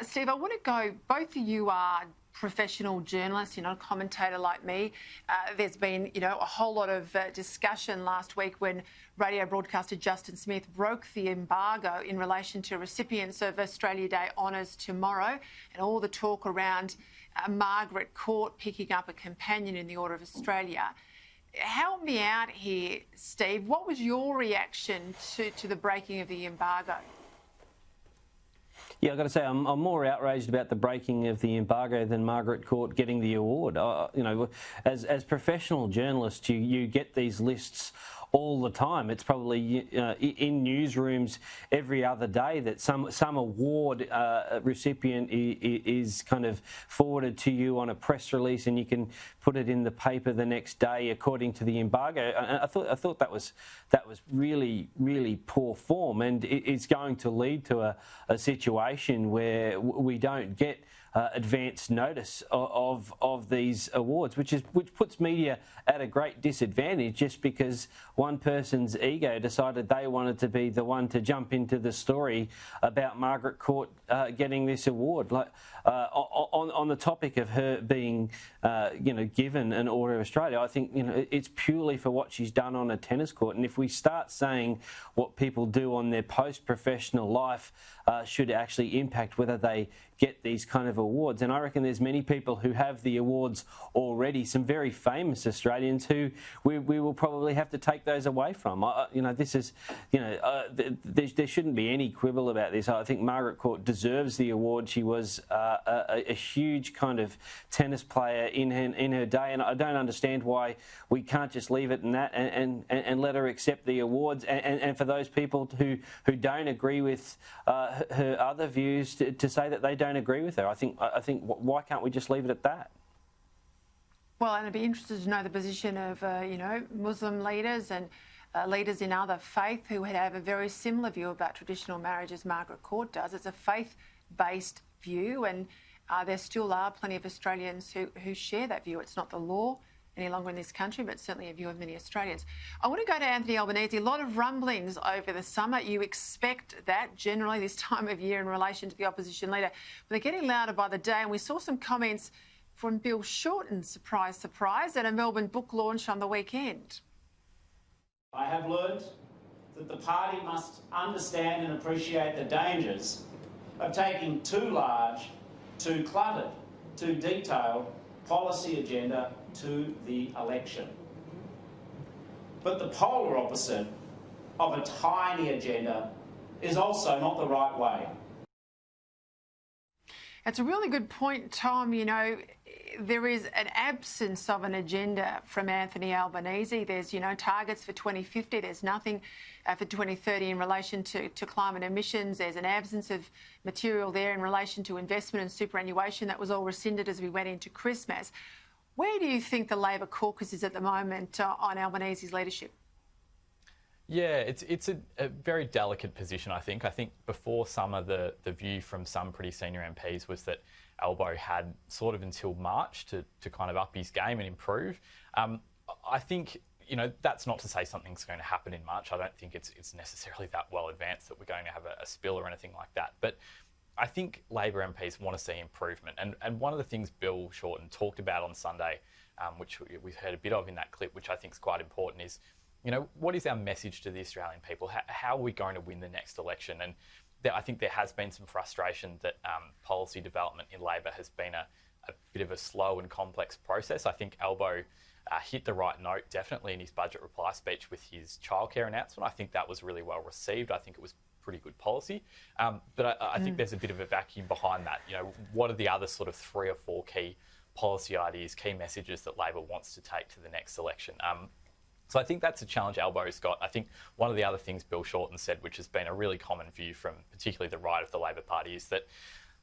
Steve, I want to go, both of you are professional journalists, you're not a commentator like me. There's been, a whole lot of discussion last week when radio broadcaster Justin Smith broke the embargo in relation to recipients of Australia Day honours tomorrow, and all the talk around Margaret Court picking up a companion in the Order of Australia. Help me out here, Steve. What was your reaction to the breaking of the embargo? Yeah, I've got to say, I'm more outraged about the breaking of the embargo than Margaret Court getting the award. As professional journalists, you get these lists all the time. It's probably in newsrooms every other day that some award recipient is kind of forwarded to you on a press release, and you can put it in the paper the next day according to the embargo. I thought that was really, really poor form, and it's going to lead to a situation where we don't get advance notice of these awards, which puts media at a great disadvantage just because one person's ego decided they wanted to be the one to jump into the story about Margaret Court getting this award. Like on the topic of her being, given an Order of Australia, I think it's purely for what she's done on a tennis court. And if we start saying what people do on their post-professional life should actually impact whether they get these kind of awards. And I reckon there's many people who have the awards already, some very famous Australians who we will probably have to take those away from. This is, there shouldn't be any quibble about this. I think Margaret Court deserves the award. She was a huge kind of tennis player in her day, and I don't understand why we can't just leave it in that and let her accept the awards. And for those people who don't agree with her other views, to say that they don't agree with her. I think why can't we just leave it at that? Well, and I'd be interested to know the position of Muslim leaders and leaders in other faith who have a very similar view about traditional marriage as Margaret Court does. It's a faith-based view, and there still are plenty of Australians who share that view. It's not the law any longer in this country, but certainly a view of many Australians. I want to go to Anthony Albanese. A lot of rumblings over the summer. You expect that generally this time of year in relation to the opposition leader. But they're getting louder by the day, and we saw some comments from Bill Shorten, surprise, surprise, at a Melbourne book launch on the weekend. I have learned that the party must understand and appreciate the dangers of taking too large, too cluttered, too detailed policy agenda to the election. But the polar opposite of a tiny agenda is also not the right way. That's a really good point, Tom. There is an absence of an agenda from Anthony Albanese. There's, targets for 2050. There's nothing for 2030 in relation to climate emissions. There's an absence of material there in relation to investment and superannuation. That was all rescinded as we went into Christmas. Where do you think the Labor caucus is at the moment on Albanese's leadership? Yeah, it's a very delicate position, I think. I think before summer, the view from some pretty senior MPs was that Albo had sort of until March to kind of up his game and improve. I think, that's not to say something's going to happen in March. I don't think it's necessarily that well advanced that we're going to have a spill or anything like that. But I think Labor MPs want to see improvement. And one of the things Bill Shorten talked about on Sunday, which we've heard a bit of in that clip, which I think is quite important, is, what is our message to the Australian people? How are we going to win the next election? And I think there has been some frustration that policy development in Labor has been a bit of a slow and complex process. I think Albo hit the right note, definitely, in his budget reply speech with his childcare announcement. I think that was really well received. I think it was pretty good policy. But I think there's a bit of a vacuum behind that. What are the other sort of 3 or 4 key policy ideas, key messages that Labor wants to take to the next election? So I think that's a challenge Albo's got. I think one of the other things Bill Shorten said, which has been a really common view from particularly the right of the Labor Party, is that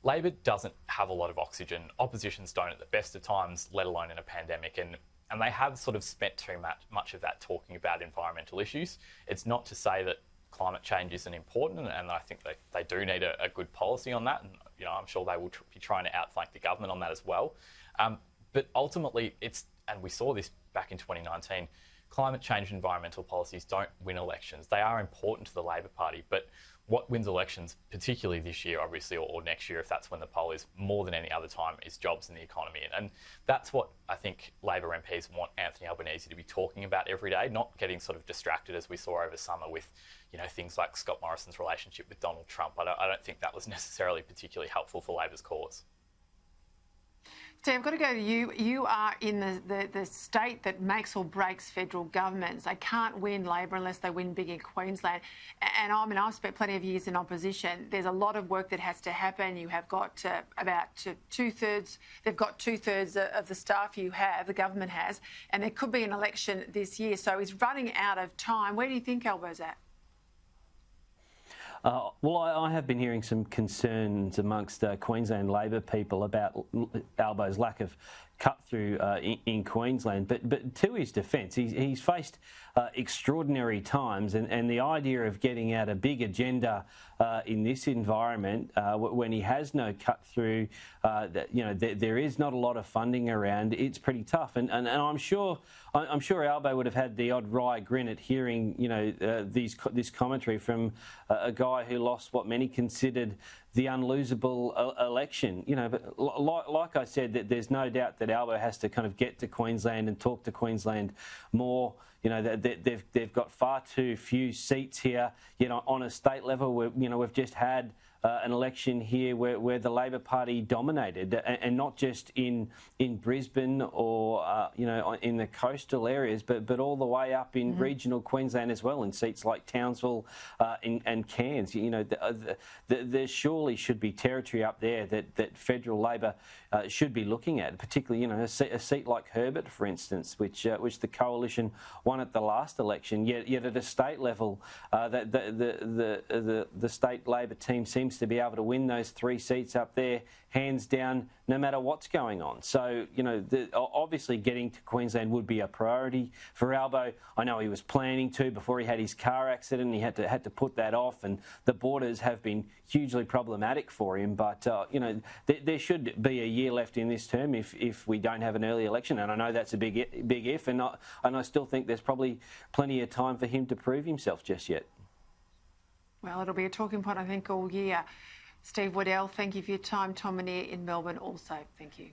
Labor doesn't have a lot of oxygen. Oppositions don't at the best of times, let alone in a pandemic. And they have sort of spent too much of that talking about environmental issues. It's not to say that climate change isn't important, and I think they do need a good policy on that. And I'm sure they will be trying to outflank the government on that as well. But ultimately, and we saw this back in 2019, climate change and environmental policies don't win elections. They are important to the Labor Party, but what wins elections, particularly this year, obviously, or next year, if that's when the poll is, more than any other time, is jobs and the economy. And that's what I think Labor MPs want Anthony Albanese to be talking about every day, not getting sort of distracted, as we saw over summer with, you know, things like Scott Morrison's relationship with Donald Trump. I don't think that was necessarily particularly helpful for Labor's cause. Steve, I've got to go to you. You are in the state that makes or breaks federal governments. They can't win Labor unless they win big in Queensland. And I mean, I've spent plenty of years in opposition. There's a lot of work that has to happen. You have got about two-thirds. They've got two-thirds of the staff the government has, and there could be an election this year. So he's running out of time. Where do you think Albo's at? Well, I have been hearing some concerns amongst Queensland Labor people about Albo's lack of cut-through in Queensland. But to his defence, he's faced extraordinary times, and the idea of getting out a big agenda in this environment when he has no cut-through, there is not a lot of funding around. It's pretty tough, and I'm sure Albo would have had the odd wry grin at hearing this commentary from a guy who lost what many considered the unlosable election. But like I said, that there's no doubt that Albo has to kind of get to Queensland and talk to Queensland more. They've got far too few seats here. On a state level, we've just had an election here where the Labor Party dominated, and not just in Brisbane or in the coastal areas, but all the way up in regional Queensland as well, in seats like Townsville and Cairns. There surely should be territory up there that federal Labor should be looking at, particularly a seat like Herbert, for instance, which the coalition won at the last election. Yet at a state level, the state Labor team seems to be able to win those 3 seats up there, hands down, no matter what's going on. So, obviously getting to Queensland would be a priority for Albo. I know he was planning to before he had his car accident. He had to put that off, and the borders have been hugely problematic for him. But, there should be a year left in this term if we don't have an early election. And I know that's a big if, and I still think there's probably plenty of time for him to prove himself just yet. Well, it'll be a talking point, I think, all year. Steve Waddell, thank you for your time. Tom Minear in Melbourne also, thank you.